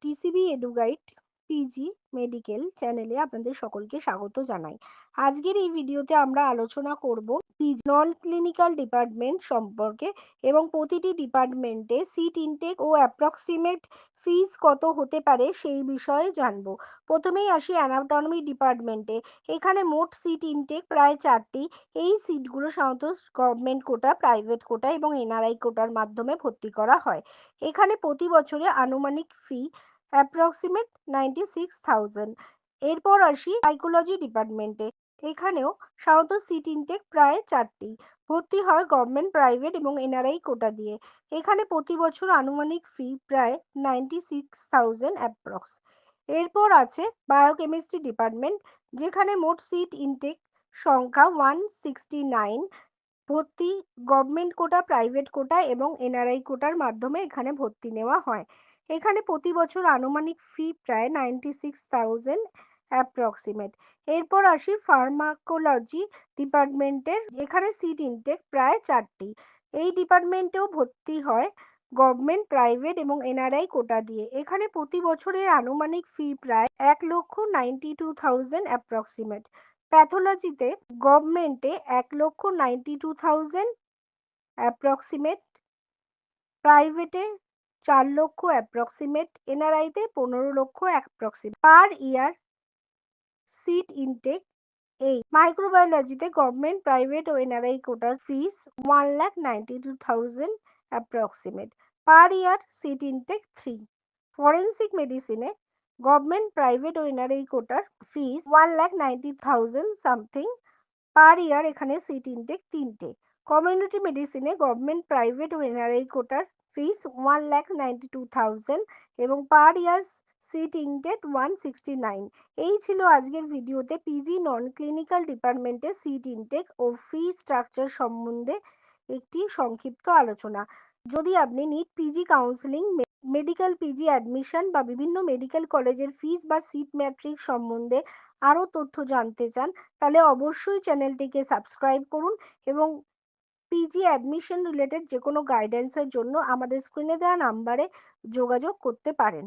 TCB এডুগাইড PG medical চ্যানেলে আপনাদের সকলকে স্বাগত জানাই। আজকের এই ভিডিওতে আমরা আলোচনা করব পিজি নন ক্লিনিক্যাল ডিপার্টমেন্ট সম্পর্কে এবং প্রতিটি ডিপার্টমেন্টে সিট ইনটেক ও অ্যাপ্রক্সিমেট ফিজ কত হতে পারে সেই বিষয়ে জানব। প্রথমেই আসি অ্যানাটমি ডিপার্টমেন্টে। এখানে মোট সিট ইনটেক প্রায় 4টি। এই সিটগুলো সাধারণত গভর্নমেন্ট কোটা, প্রাইভেট কোটা এবং এনআরআই কোটার মাধ্যমে ভর্তি করা হয়। এখানে প্রতি বছরে আনুমানিক ফি অ্যাপ্রক্সিমেট 96,000। এরপর আসি সাইকোলজি ডিপার্টমেন্টে। এখানেও সাধারণত সিট ইনটেক প্রায় 4টি। ভর্তি হয় গভর্নমেন্ট, প্রাইভেট এবং এনআরআই কোটা দিয়ে। এখানে প্রতি বছর আনুমানিক ফি প্রায় 96,000 অ্যাপ্রক্স। এরপর আছে বায়োকেমিস্ট্রি ডিপার্টমেন্ট, যেখানে মোট সিট ইনটেক সংখ্যা 169। ভর্তি গভর্নমেন্ট কোটা, প্রাইভেট কোটা এবং এনআরআই কোটার মাধ্যমে এখানে ভর্তি নেওয়া হয়। এখানে প্রতি বছর আনুমানিক ফি প্রায় 96,000 অ্যাপ্রক্সিমেট। এরপর আসি ফার্মাকোলজি ডিপার্টমেন্টের, এখানে সিট ইনটেক প্রায় 4টি। এই ডিপার্টমেন্টেও ভর্তি হয় গভর্নমেন্ট, প্রাইভেট এবং এনআরআই কোটা দিয়ে। এখানে প্রতি বছরের আনুমানিক ফি প্রায় 1,92,000 অ্যাপ্রক্সিমেট। প্যাথোলজিতে গভর্নমেন্টে 1,92,000 অ্যাপ্রক্সিমেট, প্রাইভেটে 4 লক্ষ অ্যাপ্রক্সিমেট, এনআরআইতে 15 lakh approximate per year seat intake. এই মাইক্রোবায়োলজিতে গভর্নমেন্ট, প্রাইভেট ও এনআরআই কোটার fees 1,92,000 approximate, per year seat intake 3। Forensic মেডিসিনে গভর্নমেন্ট, প্রাইভেট ও এনআরআই কোটার ফিস 1,90,000 সামথিং, পার ইয়ার এখানে সিট ইনটেক 3টে। কমিউনিটি মেডিসিনে গভর্নমেন্ট, প্রাইভেট ও এনআরআই কোটার ফিস 1,92,000 এবং পার ইয়ার সিট ইনটেক 169। এই ছিল আজকের ভিডিওতে পিজি নন ক্লিনিক্যাল ডিপার্টমেন্টের সিট ইনটেক ও ফি স্ট্রাকচার সম্বন্ধে একটি সংক্ষিপ্ত আলোচনা। যদি আপনি NEET PG counselling, medical PG admission বা বিভিন্ন মেডিকেল কলেজের ফিস বা সিট ম্যাট্রিক্স সম্বন্ধে আরও তথ্য জানতে চান, তাহলে অবশ্যই চ্যানেলটিকে সাবস্ক্রাইব করুন এবং পিজি অ্যাডমিশন রিলেটেড যে কোনো গাইডেন্সের জন্য আমাদের স্ক্রিনে দেওয়া নাম্বারে যোগাযোগ করতে পারেন।